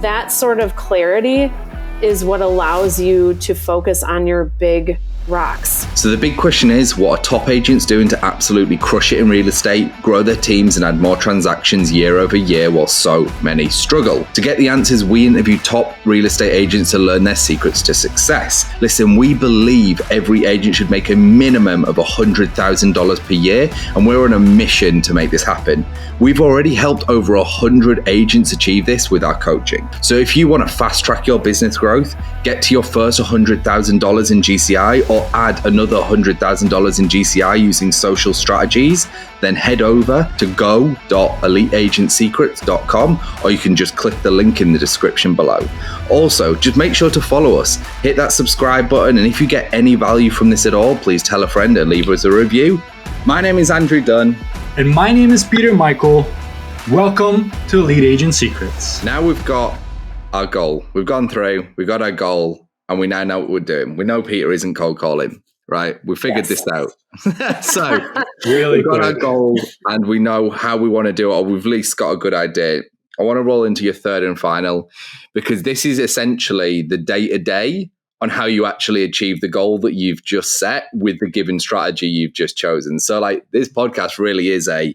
that sort of clarity is what allows you to focus on your big rocks. So the big question is, what are top agents doing to absolutely crush it in real estate, grow their teams and add more transactions year over year while so many struggle? To get the answers, we interview top real estate agents to learn their secrets to success. Listen, we believe every agent should make a minimum of $100,000 per year, and we're on a mission to make this happen. We've already helped over 100 agents achieve this with our coaching. So if you want to fast track your business growth, get to your first $100,000 in GCI, or add another $100,000 in GCI using social strategies, then head over to go.eliteagentsecrets.com, or you can just click the link in the description below. Also, just make sure to follow us, hit that subscribe button, and if you get any value from this at all, please tell a friend and leave us a review. My name is Andrew Dunn. And my name is Peter Michael. Welcome to Elite Agent Secrets. Now we've got our goal. We've gone through, we've got our goal, and we now know what we're doing. We know Peter isn't cold calling, right? We figured this out. So really we've got our goal and we know how we want to do it, or we've at least got a good idea. I want to roll into your third and final, because this is essentially the day-to-day on how you actually achieve the goal that you've just set with the given strategy you've just chosen. So like this podcast really is hey,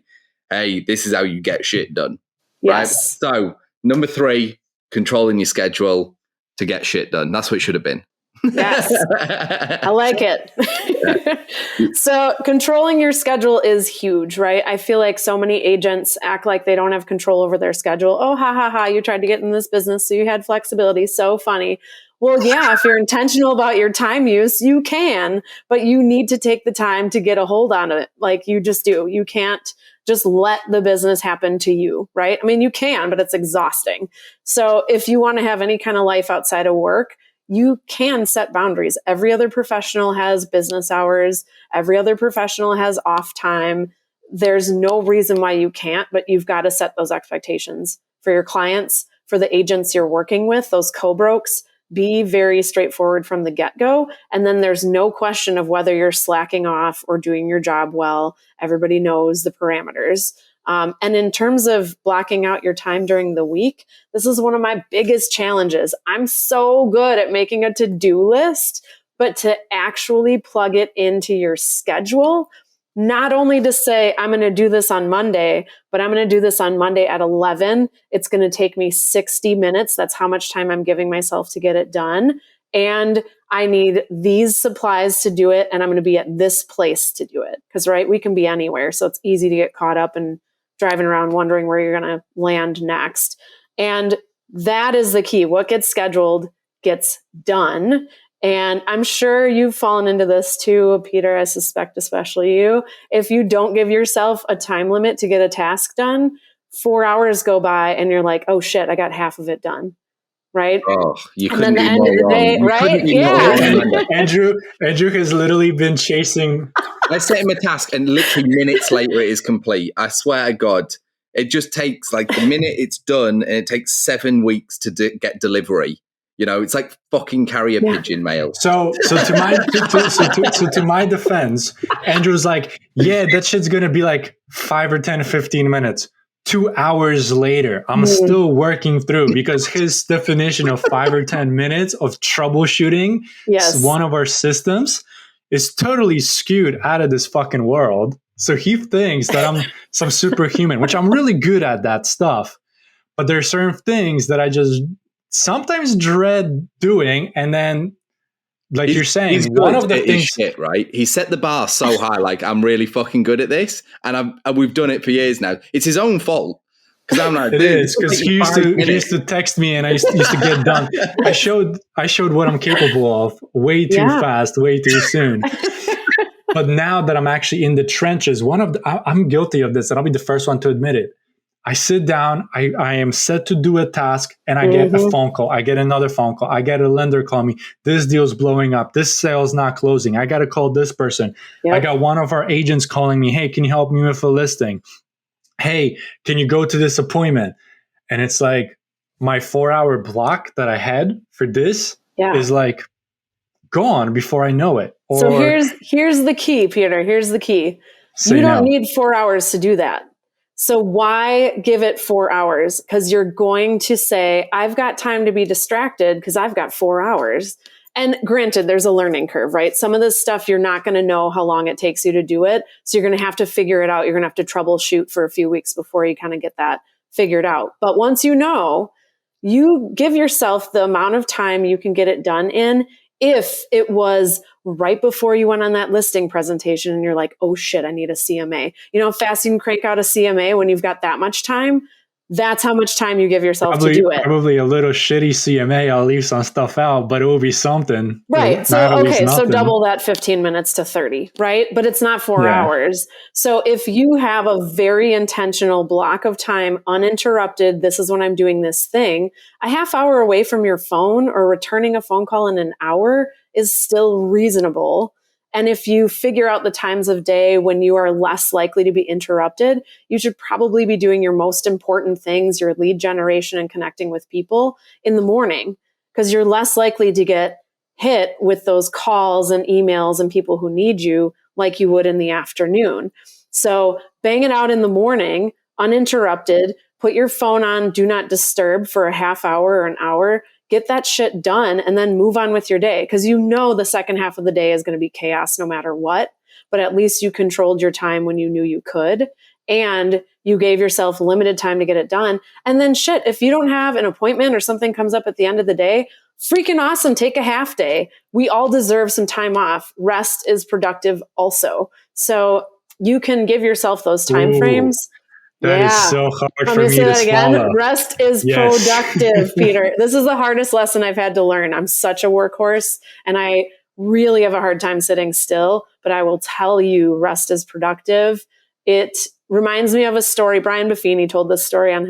this is how you get shit done. Yes. Right? So number 3, controlling your schedule to get shit done. That's what it should have been. Yes. I like it. So controlling your schedule is huge, right? I feel like so many agents act like they don't have control over their schedule. Oh, ha, ha, ha. You tried to get in this business, so you had flexibility. So funny. Well, yeah, if you're intentional about your time use, you can, but you need to take the time to get a hold on it. Like you just do. You can't just let the business happen to you, right? I mean, you can, but it's exhausting. So if you want to have any kind of life outside of work, you can set boundaries. Every other professional has business hours. Every other professional has off time. There's no reason why you can't, but you've got to set those expectations for your clients, for the agents you're working with, those co-brokes. Be very straightforward from the get-go. And then there's no question of whether you're slacking off or doing your job well. Everybody knows the parameters. And in terms of blocking out your time during the week, this is one of my biggest challenges. I'm so good at making a to-do list, but to actually plug it into your schedule, not only to say, I'm going to do this on Monday, but I'm going to do this on Monday at 11. It's going to take me 60 minutes. That's how much time I'm giving myself to get it done. And I need these supplies to do it. And I'm going to be at this place to do it. Because, right, we can be anywhere. So it's easy to get caught up and driving around wondering where you're going to land next. And that is the key. What gets scheduled gets done. And I'm sure you've fallen into this too, Peter, I suspect especially you. If you don't give yourself a time limit to get a task done, 4 hours go by and you're like, oh shit, I got half of it done. Right? Oh, you couldn't be more wrong. And then the end of the day, right? Yeah. Andrew has literally been chasing. Let's set him a task and literally minutes later it is complete. I swear to God, it just takes like the minute it's done and it takes 7 weeks to get delivery. You know, it's like fucking carrier pigeon mail. So to my defense, Andrew's like, yeah, that shit's going to be like 5 or 10, 15 minutes. 2 hours later, I'm still working through, because his definition of 5 or 10 minutes of troubleshooting one of our systems is totally skewed out of this fucking world. So he thinks that I'm some superhuman, which I'm really good at that stuff. But there are certain things that I just sometimes dread doing. And then, like you're saying, one of the things, shit, right? He set the bar so high, like I'm really fucking good at this, and we've done it for years now. It's his own fault, because I'm like, it is, because he used to text me, and I used to get done. I showed what I'm capable of way too fast, way too soon. But now that I'm actually in the trenches, I'm guilty of this, and I'll be the first one to admit it. I sit down, I am set to do a task, and I get a phone call. I get another phone call. I get a lender call me. This deal's blowing up. This sale's not closing. I got to call this person. Yep. I got one of our agents calling me. Hey, can you help me with a listing? Hey, can you go to this appointment? And it's like my 4-hour block that I had for this is like gone before I know it. So here's the key, Peter. Here's the key. You don't need 4 hours to do that. So why give it 4 hours? Because you're going to say, I've got time to be distracted because I've got 4 hours. And granted, there's a learning curve, right? Some of this stuff, you're not going to know how long it takes you to do it. So you're going to have to figure it out. You're going to have to troubleshoot for a few weeks before you kind of get that figured out. But once you know, you give yourself the amount of time you can get it done in. If it was right before you went on that listing presentation and you're like, oh shit, I need a CMA. You know how fast you can crank out a CMA when you've got that much time? That's how much time you give yourself to do it. Probably a little shitty CMA. I'll leave some stuff out, but it will be something. Right. So, okay. So double that 15 minutes to 30, right? But it's not 4 hours. So if you have a very intentional block of time, uninterrupted, this is when I'm doing this thing, a half hour away from your phone or returning a phone call in an hour is still reasonable. And if you figure out the times of day when you are less likely to be interrupted, you should probably be doing your most important things, your lead generation and connecting with people in the morning, because you're less likely to get hit with those calls and emails and people who need you like you would in the afternoon. So bang it out in the morning, uninterrupted, put your phone on, do not disturb for a half hour or an hour, get that shit done, and then move on with your day. Because you know the second half of the day is going to be chaos no matter what, but at least you controlled your time when you knew you could, and you gave yourself limited time to get it done. And then shit, if you don't have an appointment or something comes up at the end of the day, freaking awesome, take a half day. We all deserve some time off. Rest is productive also. So you can give yourself those time frames. That is so hard for me to swallow. Rest is productive, Peter. This is the hardest lesson I've had to learn. I'm such a workhorse and I really have a hard time sitting still, but I will tell you, rest is productive. It reminds me of a story. Brian Buffini told this story on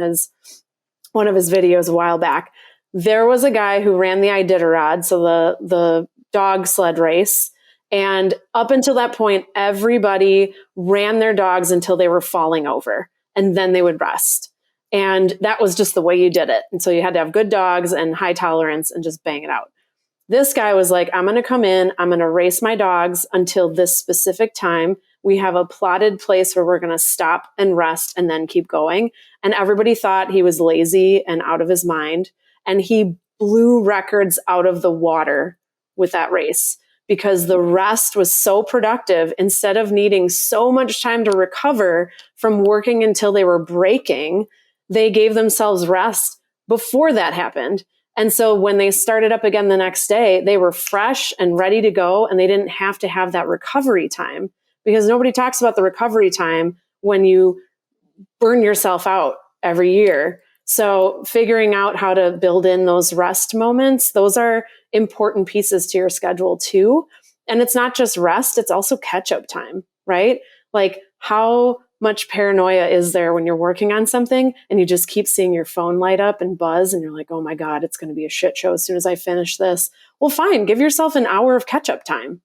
one of his videos a while back. There was a guy who ran the Iditarod, so the dog sled race. And up until that point, everybody ran their dogs until they were falling over. And then they would rest. And that was just the way you did it. And so you had to have good dogs and high tolerance and just bang it out. This guy was like, I'm going to come in, I'm going to race my dogs until this specific time. We have a plotted place where we're going to stop and rest and then keep going. And everybody thought he was lazy and out of his mind. And he blew records out of the water with that race, because the rest was so productive. Instead of needing so much time to recover from working until they were breaking, they gave themselves rest before that happened. And so when they started up again the next day, they were fresh and ready to go, and they didn't have to have that recovery time, because nobody talks about the recovery time when you burn yourself out every year. So figuring out how to build in those rest moments, those are important pieces to your schedule too. And it's not just rest, it's also catch-up time, right? Like, how much paranoia is there when you're working on something and you just keep seeing your phone light up and buzz and you're like, oh my God, it's going to be a shit show as soon as I finish this. Well, fine, give yourself an hour of catch-up time.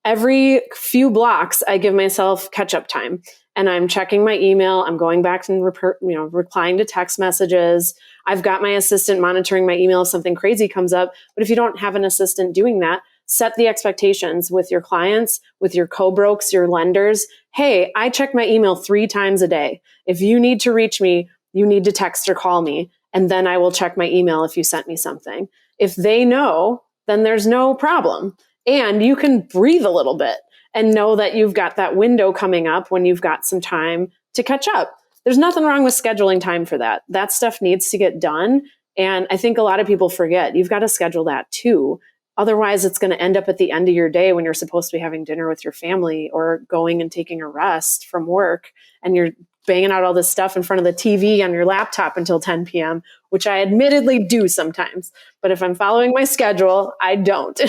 Every few blocks, I give myself catch-up time. And I'm checking my email. I'm going back and replying to text messages. I've got my assistant monitoring my email if something crazy comes up. But if you don't have an assistant doing that, set the expectations with your clients, with your co-brokes, your lenders. Hey, I check my email 3 times a day. If you need to reach me, you need to text or call me. And then I will check my email if you sent me something. If they know, then there's no problem. And you can breathe a little bit and know that you've got that window coming up when you've got some time to catch up. There's nothing wrong with scheduling time for that. That stuff needs to get done. And I think a lot of people forget you've got to schedule that too. Otherwise, it's going to end up at the end of your day when you're supposed to be having dinner with your family or going and taking a rest from work. And you're banging out all this stuff in front of the TV on your laptop until 10 p.m., which I admittedly do sometimes. But if I'm following my schedule, I don't.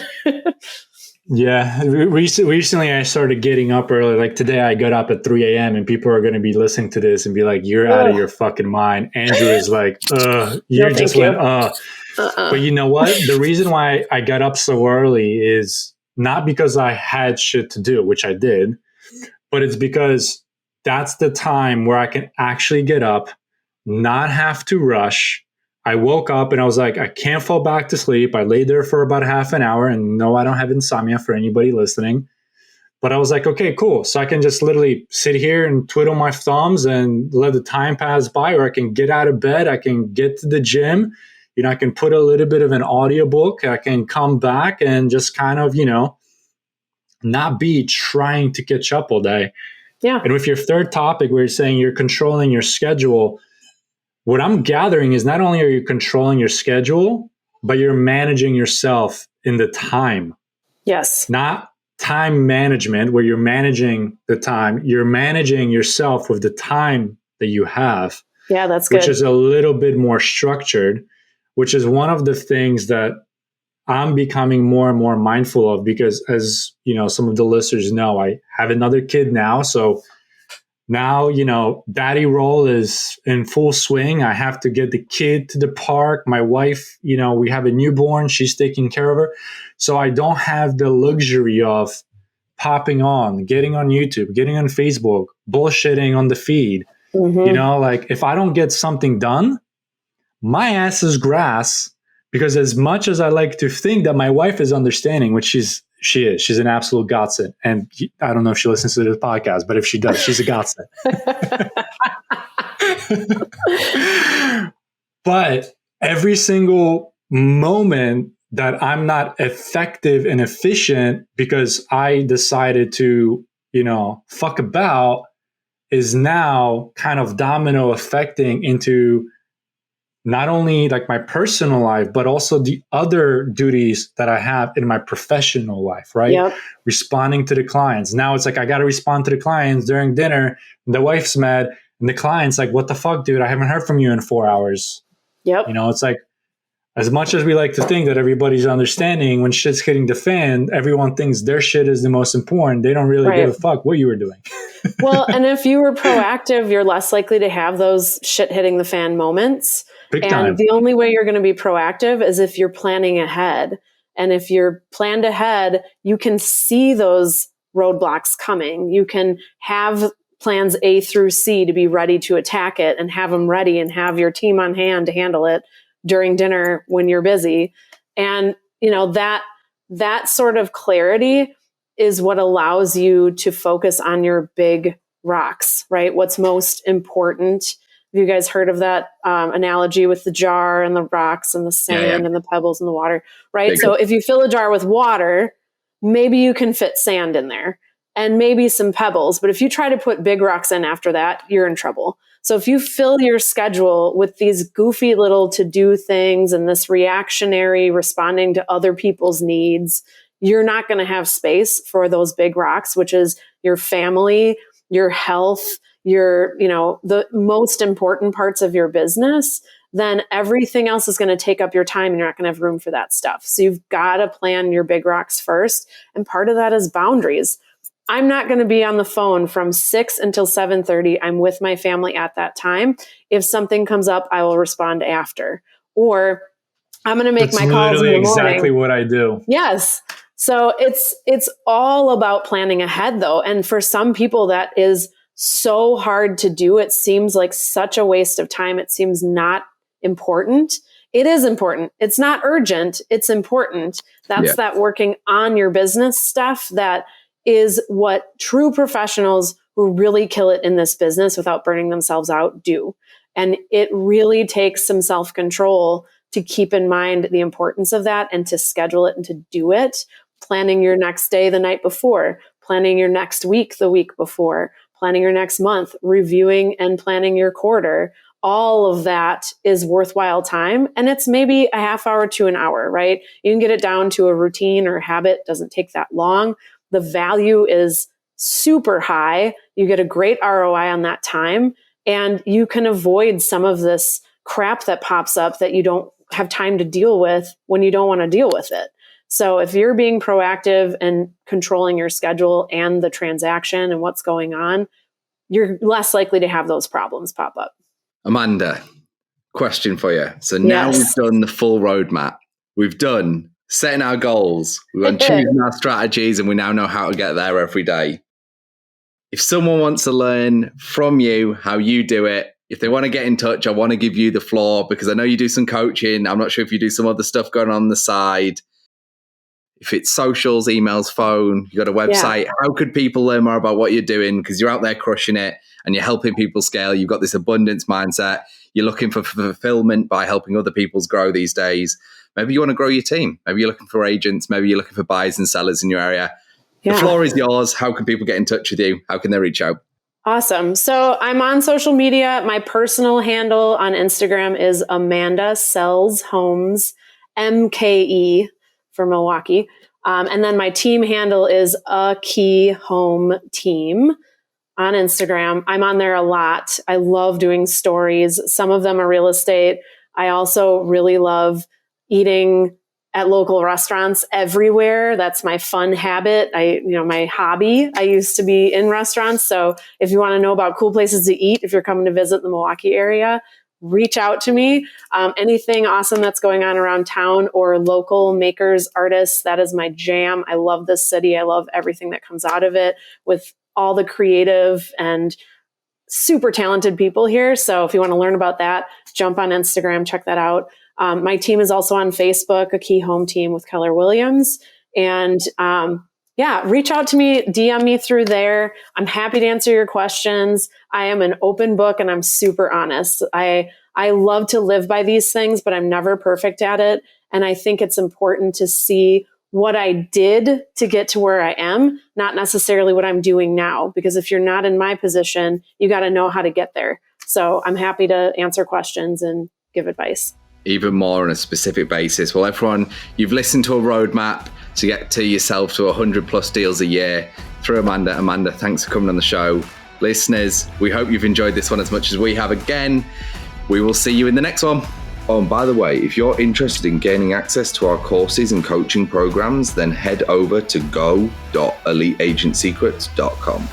Yeah. Recently, I started getting up early. Like today, I got up at 3 a.m. and people are going to be listening to this and be like, you're out of your fucking mind. Andrew is like, you just went, But you know what? The reason why I got up so early is not because I had shit to do, which I did, but it's because that's the time where I can actually get up, not have to rush. I woke up and I was like, I can't fall back to sleep. I laid there for about half an hour, and no, I don't have insomnia for anybody listening. But I was like, okay, cool. So I can just literally sit here and twiddle my thumbs and let the time pass by, or I can get out of bed. I can get to the gym. I can put a little bit of an audiobook. I can come back and just kind of, not be trying to catch up all day. Yeah. And with your third topic, where you're saying you're controlling your schedule, what I'm gathering is not only are you controlling your schedule, but you're managing yourself in the time. Yes. Not time management where you're managing the time. You're managing yourself with the time that you have. Yeah, that's good. Which is a little bit more structured, which is one of the things that I'm becoming more and more mindful of, because as some of the listeners know, I have another kid now. So now, daddy role is in full swing. I have to get the kid to the park. My wife, we have a newborn. She's taking care of her. So I don't have the luxury of popping on, getting on YouTube, getting on Facebook, bullshitting on the feed. Mm-hmm. If I don't get something done, my ass is grass. Because as much as I like to think that my wife is understanding, which she's an absolute godsend. And I don't know if she listens to this podcast, but if she does, she's a godsend. But every single moment that I'm not effective and efficient because I decided to, fuck about, is now kind of domino affecting into not only like my personal life, but also the other duties that I have in my professional life, right? Yep. Responding to the clients. Now it's like, I got to respond to the clients during dinner. And the wife's mad. And the client's like, what the fuck, dude? I haven't heard from you in 4 hours. Yep. It's like, as much as we like to think that everybody's understanding, when shit's hitting the fan, everyone thinks their shit is the most important. They don't really give a fuck what you were doing. Well, and if you were proactive, you're less likely to have those shit hitting the fan moments. Big time. And the only way you're going to be proactive is if you're planning ahead. And if you're planned ahead, you can see those roadblocks coming. You can have plans A through C to be ready to attack it and have them ready and have your team on hand to handle it during dinner when you're busy. And, that sort of clarity is what allows you to focus on your big rocks, right? What's most important. Have you guys heard of that analogy with the jar and the rocks and the sand and the pebbles and the water, right? So if you fill a jar with water, maybe you can fit sand in there and maybe some pebbles. But if you try to put big rocks in after that, you're in trouble. So if you fill your schedule with these goofy little to-do things and this reactionary responding to other people's needs, you're not going to have space for those big rocks, which is your family, your health, the most important parts of your business. Then everything else is going to take up your time and you're not going to have room for that stuff. So you've got to plan your big rocks first. And part of that is boundaries. I'm not going to be on the phone from 6 until 7:30. I'm with my family at that time. If something comes up, I will respond after. Or I'm going to make my calls in the morning. Exactly what I do. Yes. So it's all about planning ahead though. And for some people that is so hard to do. It seems like such a waste of time. It seems not important. It is important. It's not urgent. It's important. That's that working on your business stuff that is what true professionals who really kill it in this business without burning themselves out do. And it really takes some self-control to keep in mind the importance of that and to schedule it and to do it. Planning your next day the night before, planning your next week the week before, planning your next month, reviewing and planning your quarter. All of that is worthwhile time. And it's maybe a half hour to an hour, right? You can get it down to a routine or habit. It doesn't take that long. The value is super high. You get a great ROI on that time. And you can avoid some of this crap that pops up that you don't have time to deal with when you don't want to deal with it. So if you're being proactive and controlling your schedule and the transaction and what's going on, you're less likely to have those problems pop up. Amanda, question for you. So now we've done the full roadmap. We've done setting our goals. We've done choosing our strategies, and we now know how to get there every day. If someone wants to learn from you how you do it, if they want to get in touch, I want to give you the floor because I know you do some coaching. I'm not sure if you do some other stuff going on the side. if it's socials, emails, phone, you got a website, how could people learn more about what you're doing? Because you're out there crushing it and you're helping people scale. You've got this abundance mindset. You're looking for fulfillment by helping other people's grow these days. Maybe you want to grow your team. Maybe you're looking for agents. Maybe you're looking for buyers and sellers in your area. The floor is yours. How can people get in touch with you? How can they reach out? Awesome. So I'm on social media. My personal handle on Instagram is Amanda Sells Homes, MKE for Milwaukee. And then my team handle is A Key Home Team on Instagram. I'm on there a lot. I love doing stories. Some of them are real estate. I also really love eating at local restaurants everywhere. That's my fun habit. My hobby. I used to be in restaurants. So if you want to know about cool places to eat, if you're coming to visit the Milwaukee area, reach out to me. Anything awesome that's going on around town or local makers, artists, that is my jam. I love this city. I love everything that comes out of it with all the creative and super talented people here. So if you want to learn about that, jump on Instagram, check that out. My team is also on Facebook, A Key Home Team with Keller Williams. And reach out to me, DM me through there. I'm happy to answer your questions. I am an open book and I'm super honest. I love to live by these things, but I'm never perfect at it. And I think it's important to see what I did to get to where I am, not necessarily what I'm doing now. Because if you're not in my position, you got to know how to get there. So I'm happy to answer questions and give advice. Even more on a specific basis. Well, everyone, you've listened to a roadmap to get to yourself to 100 plus deals a year through Amanda. Amanda, thanks for coming on the show. Listeners, we hope you've enjoyed this one as much as we have. Again, we will see you in the next one. Oh, and by the way, if you're interested in gaining access to our courses and coaching programs, then head over to go.eliteagentsecrets.com.